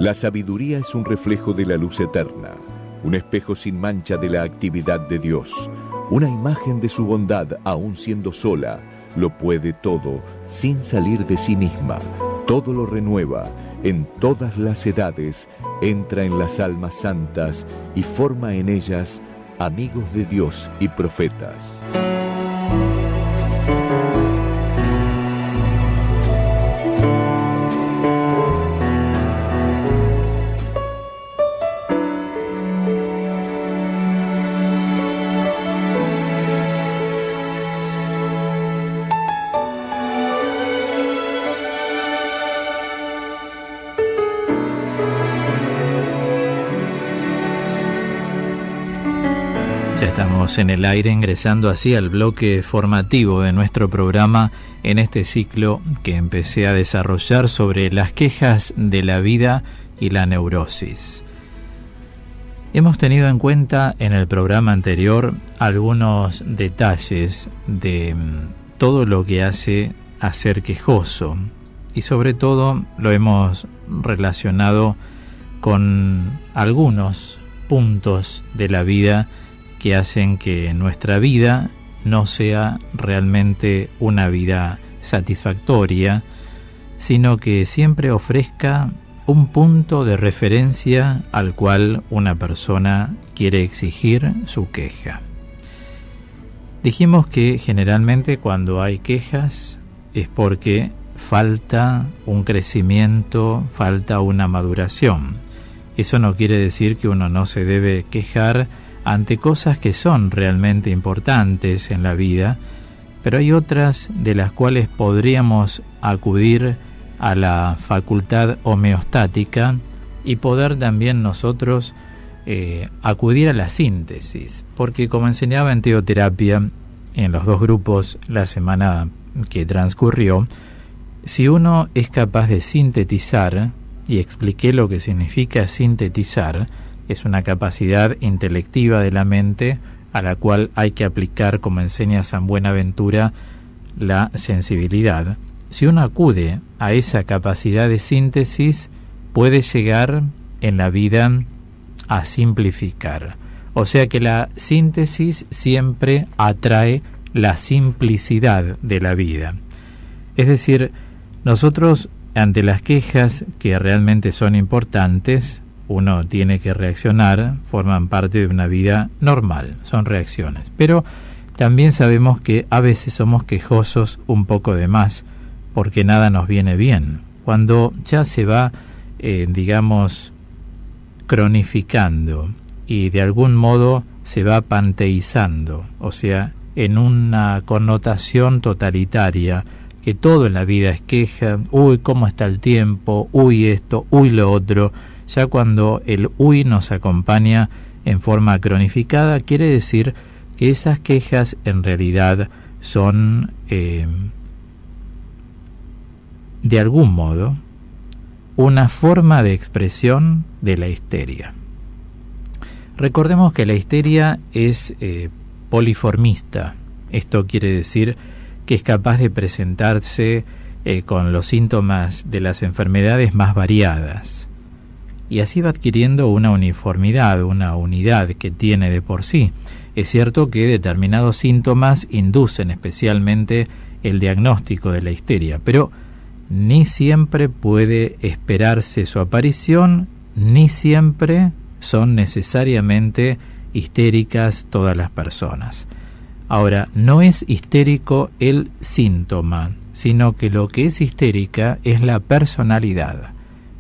La sabiduría es un reflejo de la luz eterna, un espejo sin mancha de la actividad de Dios, una imagen de su bondad aún siendo sola. Lo puede todo sin salir de sí misma, todo lo renueva, en todas las edades, entra en las almas santas y forma en ellas amigos de Dios y profetas. Estamos en el aire, ingresando así al bloque formativo de nuestro programa en este ciclo que empecé a desarrollar sobre las quejas de la vida y la neurosis. Hemos tenido en cuenta en el programa anterior algunos detalles de todo lo que hace a ser quejoso, y sobre todo lo hemos relacionado con algunos puntos de la vida que hacen que nuestra vida no sea realmente una vida satisfactoria, sino que siempre ofrezca un punto de referencia al cual una persona quiere exigir su queja. Dijimos que generalmente cuando hay quejas es porque falta un crecimiento, falta una maduración. Eso no quiere decir que uno no se debe quejar ante cosas que son realmente importantes en la vida, pero hay otras de las cuales podríamos acudir a la facultad homeostática y poder también nosotros acudir a la síntesis, porque como enseñaba en teoterapia en los 2 grupos la semana que transcurrió, si uno es capaz de sintetizar, y expliqué lo que significa sintetizar, es una capacidad intelectiva de la mente a la cual hay que aplicar, como enseña San Buenaventura, la sensibilidad. Si uno acude a esa capacidad de síntesis, puede llegar en la vida a simplificar. O sea que la síntesis siempre atrae la simplicidad de la vida. Es decir, nosotros ante las quejas que realmente son importantes, uno tiene que reaccionar, forman parte de una vida normal, son reacciones. Pero también sabemos que a veces somos quejosos un poco de más, porque nada nos viene bien. Cuando ya se va, cronificando y de algún modo se va panteizando, o sea, en una connotación totalitaria, que todo en la vida es queja, uy, cómo está el tiempo, uy esto, uy lo otro. Ya cuando el uy nos acompaña en forma cronificada, quiere decir que esas quejas en realidad son, de algún modo, una forma de expresión de la histeria. Recordemos que la histeria es poliformista. Esto quiere decir que es capaz de presentarse con los síntomas de las enfermedades más variadas. Y así va adquiriendo una uniformidad, una unidad que tiene de por sí. Es cierto que determinados síntomas inducen especialmente el diagnóstico de la histeria, pero ni siempre puede esperarse su aparición, ni siempre son necesariamente histéricas todas las personas. Ahora, no es histérico el síntoma, sino que lo que es histérica es la personalidad.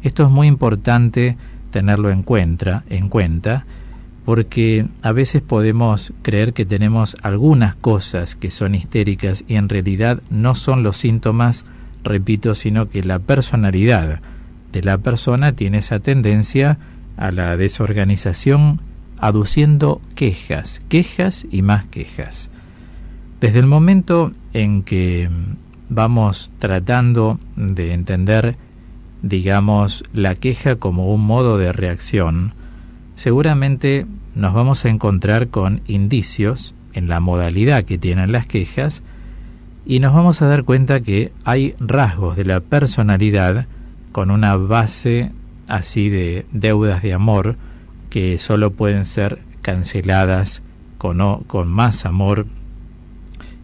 Esto es muy importante tenerlo en cuenta, porque a veces podemos creer que tenemos algunas cosas que son histéricas y en realidad no son los síntomas, repito, sino que la personalidad de la persona tiene esa tendencia a la desorganización, aduciendo quejas y más quejas. Desde el momento en que vamos tratando de entender, digamos, la queja como un modo de reacción, seguramente nos vamos a encontrar con indicios en la modalidad que tienen las quejas y nos vamos a dar cuenta que hay rasgos de la personalidad con una base así de deudas de amor que solo pueden ser canceladas con más amor,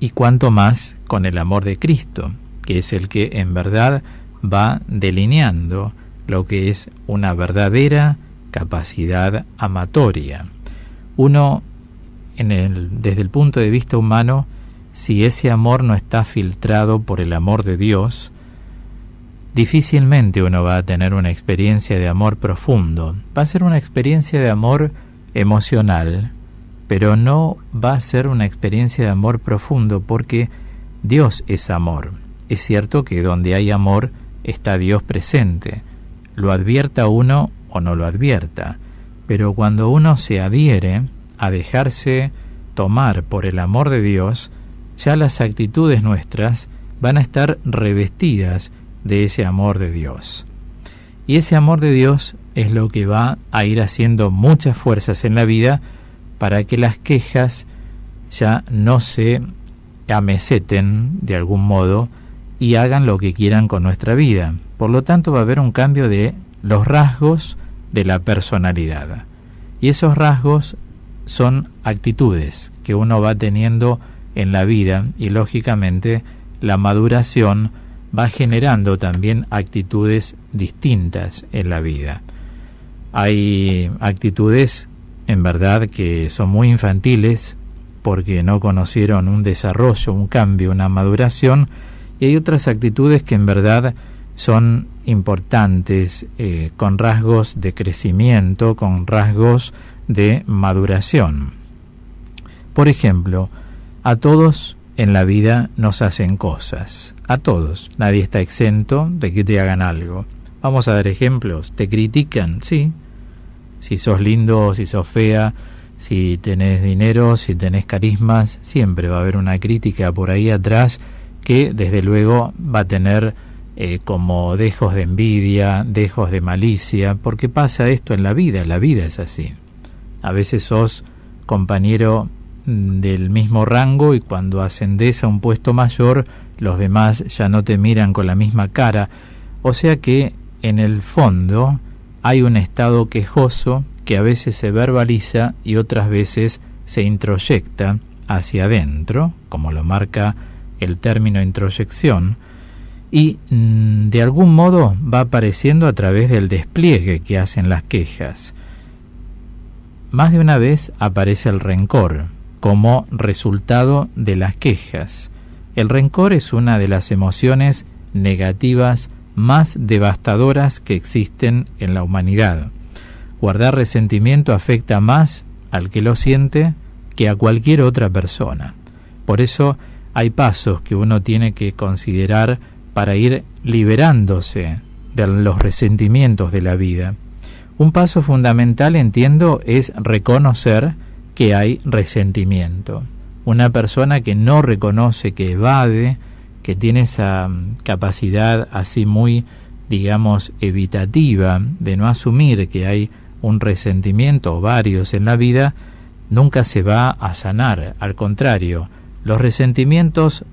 y cuanto más con el amor de Cristo, que es el que en verdad va delineando lo que es una verdadera capacidad amatoria. Uno, desde el punto de vista humano, si ese amor no está filtrado por el amor de Dios, difícilmente uno va a tener una experiencia de amor profundo. Va a ser una experiencia de amor emocional, pero no va a ser una experiencia de amor profundo, porque Dios es amor. Es cierto que donde hay amor está Dios presente, lo advierta uno o no lo advierta, pero cuando uno se adhiere a dejarse tomar por el amor de Dios, ya las actitudes nuestras van a estar revestidas de ese amor de Dios. Y ese amor de Dios es lo que va a ir haciendo muchas fuerzas en la vida para que las quejas ya no se ameseten de algún modo y hagan lo que quieran con nuestra vida. Por lo tanto, va a haber un cambio de los rasgos de la personalidad. Y esos rasgos son actitudes que uno va teniendo en la vida, y lógicamente la maduración va generando también actitudes distintas en la vida. Hay actitudes en verdad que son muy infantiles porque no conocieron un desarrollo, un cambio, una maduración, y hay otras actitudes que en verdad son importantes, con rasgos de crecimiento, con rasgos de maduración. Por ejemplo, a todos en la vida nos hacen cosas, a todos, nadie está exento de que te hagan algo. Vamos a dar ejemplos. ¿Te critican? Sí. Si sos lindo, si sos fea, si tenés dinero, si tenés carismas, siempre va a haber una crítica por ahí atrás que desde luego va a tener como dejos de envidia, dejos de malicia, porque pasa esto en la vida es así. A veces sos compañero del mismo rango y cuando ascendés a un puesto mayor, los demás ya no te miran con la misma cara. O sea que en el fondo hay un estado quejoso que a veces se verbaliza y otras veces se introyecta hacia adentro, como lo marca el término introyección, y de algún modo va apareciendo a través del despliegue que hacen las quejas. Más de una vez aparece el rencor como resultado de las quejas. El rencor es una de las emociones negativas más devastadoras que existen en la humanidad. Guardar resentimiento afecta más al que lo siente que a cualquier otra persona. Por eso hay pasos que uno tiene que considerar para ir liberándose de los resentimientos de la vida. Un paso fundamental, entiendo, es reconocer que hay resentimiento. Una persona que no reconoce, que evade, que tiene esa capacidad así muy, digamos, evitativa de no asumir que hay un resentimiento o varios en la vida, nunca se va a sanar. Al contrario, los resentimientos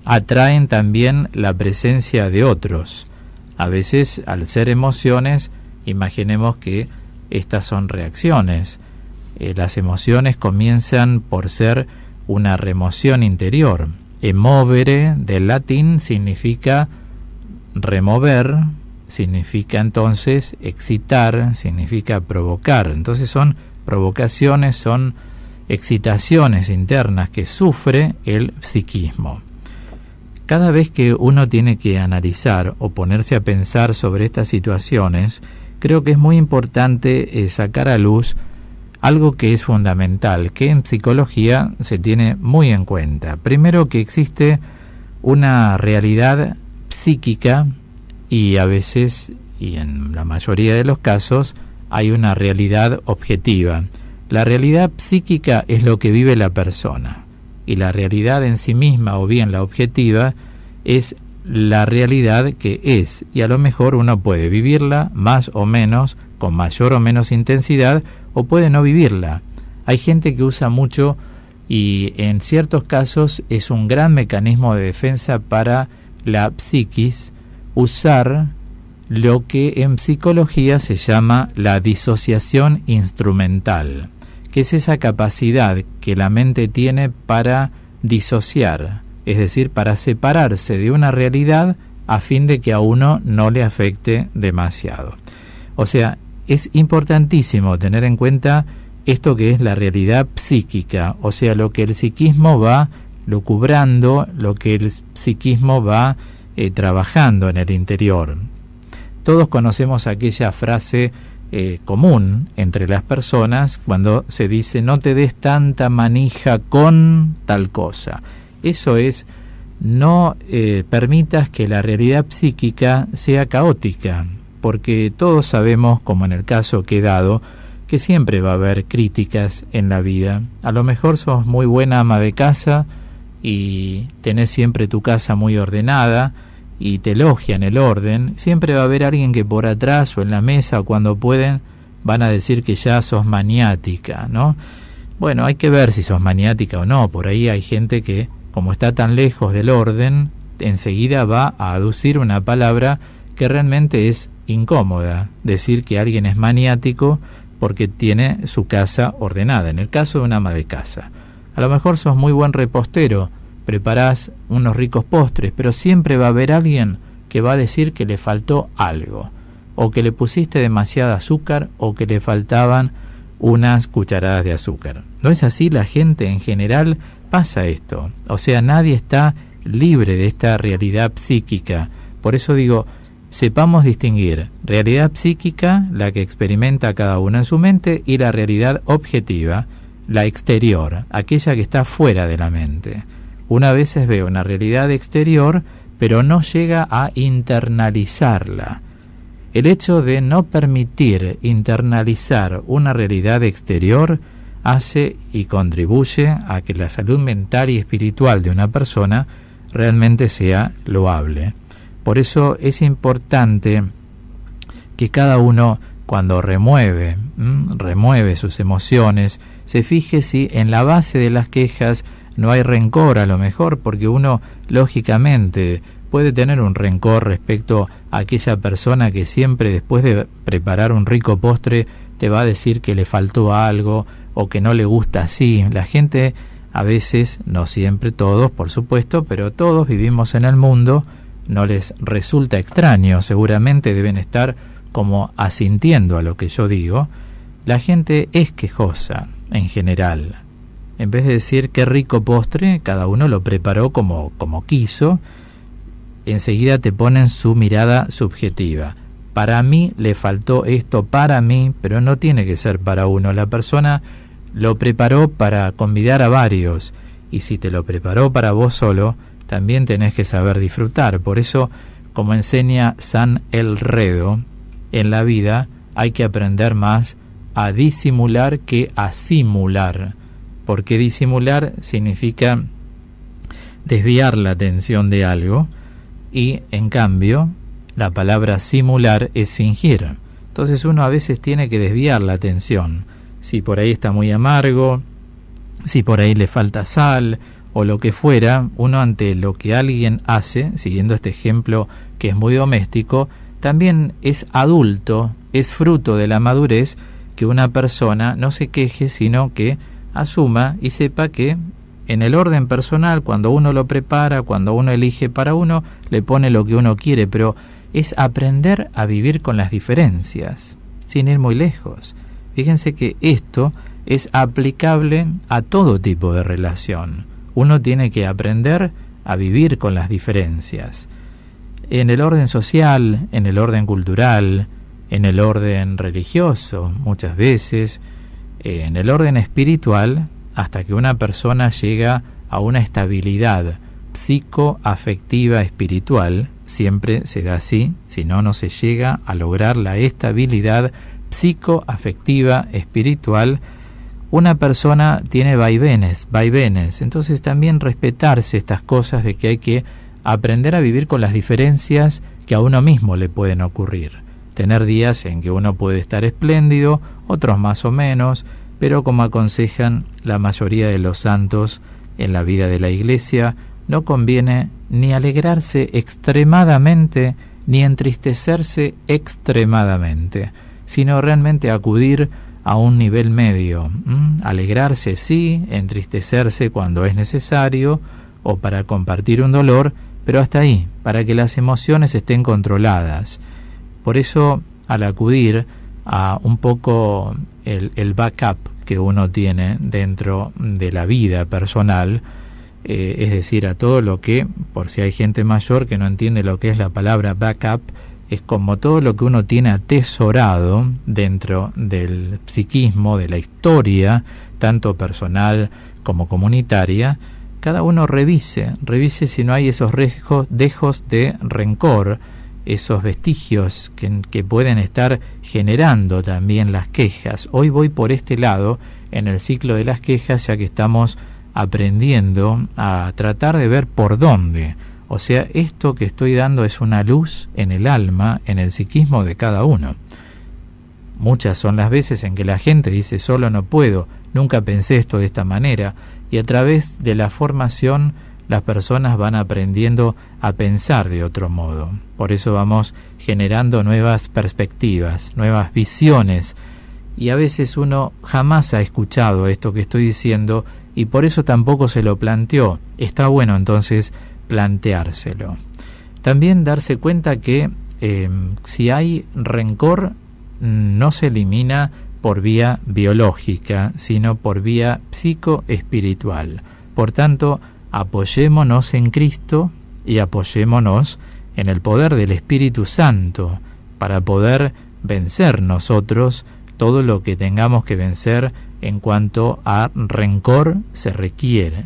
atraen también la presencia de otros. A veces, al ser emociones, imaginemos que estas son reacciones. Las emociones comienzan por ser una remoción interior. Emovere, del latín, significa remover, significa entonces excitar, significa provocar. Entonces son provocaciones, son excitaciones internas que sufre el psiquismo. Cada vez que uno tiene que analizar o ponerse a pensar sobre estas situaciones, creo que es muy importante sacar a luz algo que es fundamental, que en psicología se tiene muy en cuenta. Primero, que existe una realidad psíquica y a veces, y en la mayoría de los casos, hay una realidad objetiva. La realidad psíquica es lo que vive la persona, y la realidad en sí misma, o bien la objetiva, es la realidad que es, y a lo mejor uno puede vivirla más o menos, con mayor o menos intensidad, o puede no vivirla. Hay gente que usa mucho, y en ciertos casos es un gran mecanismo de defensa para la psiquis, usar lo que en psicología se llama la disociación instrumental, que es esa capacidad que la mente tiene para disociar, es decir, para separarse de una realidad a fin de que a uno no le afecte demasiado. O sea, es importantísimo tener en cuenta esto que es la realidad psíquica, o sea, lo que el psiquismo va lucubrando, lo que el psiquismo va trabajando en el interior. Todos conocemos aquella frase común entre las personas cuando se dice no te des tanta manija con tal cosa. Eso es, no permitas que la realidad psíquica sea caótica, porque todos sabemos, como en el caso que he dado, que siempre va a haber críticas en la vida. A lo mejor sos muy buena ama de casa y tenés siempre tu casa muy ordenada y te elogian el orden. Siempre va a haber alguien que por atrás o en la mesa o cuando pueden van a decir que ya sos maniática, ¿no? Bueno, hay que ver si sos maniática o no. Por ahí hay gente que, como está tan lejos del orden, enseguida va a aducir una palabra que realmente es incómoda. Decir que alguien es maniático porque tiene su casa ordenada. En el caso de una ama de casa, a lo mejor sos muy buen repostero, preparás unos ricos postres, pero siempre va a haber alguien que va a decir que le faltó algo, o que le pusiste demasiada azúcar, o que le faltaban unas cucharadas de azúcar. ¿No es así? La gente en general pasa esto. O sea, nadie está libre de esta realidad psíquica. Por eso digo, sepamos distinguir realidad psíquica, la que experimenta cada uno en su mente, y la realidad objetiva, la exterior, aquella que está fuera de la mente. Una a veces ve una realidad exterior, pero no llega a internalizarla. El hecho de no permitir internalizar una realidad exterior hace y contribuye a que la salud mental y espiritual de una persona realmente sea loable. Por eso es importante que cada uno, cuando remueve sus emociones, se fije si en la base de las quejas no hay rencor, a lo mejor, porque uno, lógicamente, puede tener un rencor respecto a aquella persona que siempre, después de preparar un rico postre, te va a decir que le faltó algo o que no le gusta así. La gente, a veces, no siempre, todos, por supuesto, pero todos vivimos en el mundo. No les resulta extraño, seguramente deben estar como asintiendo a lo que yo digo. La gente es quejosa en general. En vez de decir qué rico postre, cada uno lo preparó como quiso, enseguida te ponen su mirada subjetiva. Para mí le faltó esto, para mí, pero no tiene que ser para uno. La persona lo preparó para convidar a varios, y si te lo preparó para vos solo, también tenés que saber disfrutar. Por eso, como enseña San Elredo, en la vida hay que aprender más a disimular que a simular, porque disimular significa desviar la atención de algo, y en cambio la palabra simular es fingir. Entonces uno a veces tiene que desviar la atención. Si por ahí está muy amargo, si por ahí le falta sal o lo que fuera, uno ante lo que alguien hace, siguiendo este ejemplo que es muy doméstico, también es adulto, es fruto de la madurez que una persona no se queje, sino que asuma y sepa que en el orden personal, cuando uno lo prepara, cuando uno elige para uno, le pone lo que uno quiere, pero es aprender a vivir con las diferencias, sin ir muy lejos. Fíjense que esto es aplicable a todo tipo de relación. Uno tiene que aprender a vivir con las diferencias. En el orden social, en el orden cultural, en el orden religioso, muchas veces, en el orden espiritual, hasta que una persona llega a una estabilidad psicoafectiva espiritual, siempre se da así, si no, no se llega a lograr la estabilidad psicoafectiva espiritual. Una persona tiene vaivenes, entonces también respetarse estas cosas de que hay que aprender a vivir con las diferencias que a uno mismo le pueden ocurrir. Tener días en que uno puede estar espléndido, otros más o menos, pero como aconsejan la mayoría de los santos en la vida de la Iglesia, no conviene ni alegrarse extremadamente ni entristecerse extremadamente, sino realmente acudir a un nivel medio, alegrarse sí, entristecerse cuando es necesario o para compartir un dolor, pero hasta ahí, para que las emociones estén controladas. Por eso, al acudir a un poco el backup que uno tiene dentro de la vida personal, es decir, a todo lo que, por si hay gente mayor que no entiende lo que es la palabra backup, es como todo lo que uno tiene atesorado dentro del psiquismo, de la historia, tanto personal como comunitaria. Cada uno revise si no hay esos dejos de rencor, esos vestigios que pueden estar generando también las quejas. Hoy voy por este lado en el ciclo de las quejas, ya que estamos aprendiendo a tratar de ver por dónde. O sea, esto que estoy dando es una luz en el alma, en el psiquismo de cada uno. Muchas son las veces en que la gente dice, solo no puedo, nunca pensé esto de esta manera, y a través de la formación las personas van aprendiendo a pensar de otro modo. Por eso vamos generando nuevas perspectivas, nuevas visiones, y a veces uno jamás ha escuchado esto que estoy diciendo y por eso tampoco se lo planteó. Está bueno entonces planteárselo. También darse cuenta que si hay rencor no se elimina por vía biológica, sino por vía psicoespiritual. Por tanto, apoyémonos en Cristo y apoyémonos en el poder del Espíritu Santo para poder vencer nosotros todo lo que tengamos que vencer en cuanto a rencor se requiere.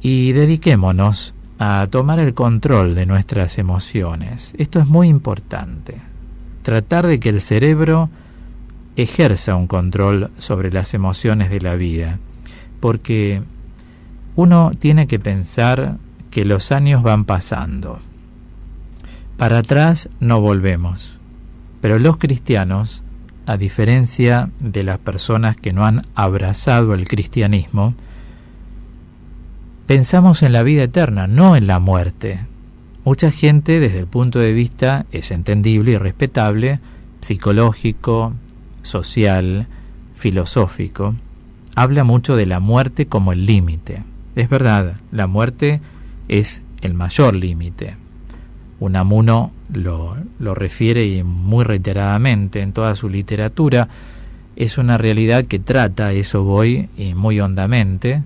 Y dediquémonos a tomar el control de nuestras emociones. Esto es muy importante. Tratar de que el cerebro ejerza un control sobre las emociones de la vida, porque uno tiene que pensar que los años van pasando. Para atrás no volvemos, pero los cristianos, a diferencia de las personas que no han abrazado el cristianismo, pensamos en la vida eterna, no en la muerte. Mucha gente, desde el punto de vista, es entendible y respetable, psicológico, social, filosófico, habla mucho de la muerte como el límite. Es verdad, la muerte es el mayor límite. Unamuno lo refiere y muy reiteradamente en toda su literatura. Es una realidad que trata, a eso voy, y muy hondamente.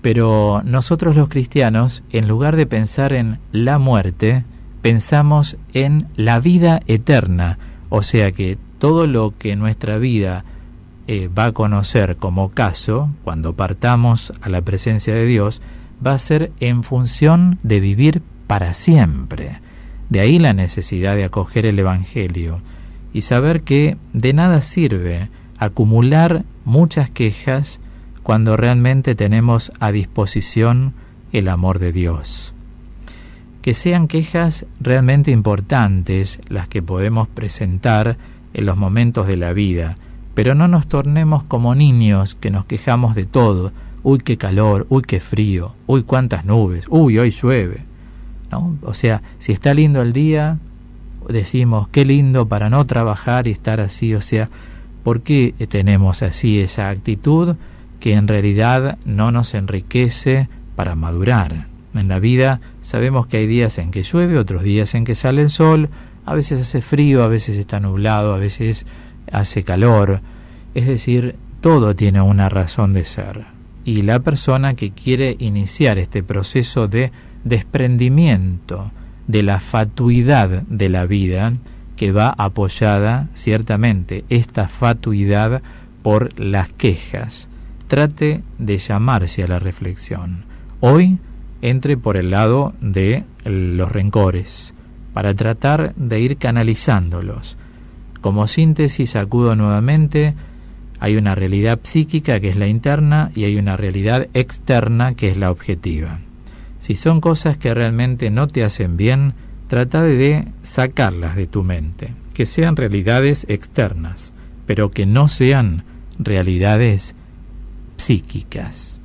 Pero nosotros los cristianos, en lugar de pensar en la muerte, pensamos en la vida eterna. O sea que todo lo que nuestra vida va a conocer como caso, cuando partamos a la presencia de Dios, va a ser en función de vivir para siempre. De ahí la necesidad de acoger el Evangelio y saber que de nada sirve acumular muchas quejas cuando realmente tenemos a disposición el amor de Dios. Que sean quejas realmente importantes las que podemos presentar en los momentos de la vida, pero no nos tornemos como niños que nos quejamos de todo. Uy, qué calor, uy, qué frío, uy, cuántas nubes, uy, hoy llueve, ¿no? O sea, si está lindo el día, decimos, qué lindo para no trabajar y estar así. O sea, ¿por qué tenemos así esa actitud que en realidad no nos enriquece para madurar? En la vida sabemos que hay días en que llueve, otros días en que sale el sol, a veces hace frío, a veces está nublado, a veces hace calor. Es decir, todo tiene una razón de ser. Y la persona que quiere iniciar este proceso de desprendimiento de la fatuidad de la vida, que va apoyada ciertamente esta fatuidad por las quejas, trate de llamarse a la reflexión. Hoy entre por el lado de los rencores, para tratar de ir canalizándolos. Como síntesis acudo nuevamente, hay una realidad psíquica que es la interna y hay una realidad externa que es la objetiva. Si son cosas que realmente no te hacen bien, trata de sacarlas de tu mente, que sean realidades externas, pero que no sean realidades psíquicas.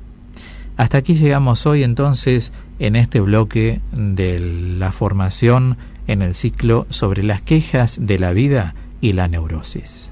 Hasta aquí llegamos hoy entonces en este bloque de la formación en el ciclo sobre las quejas de la vida y la neurosis.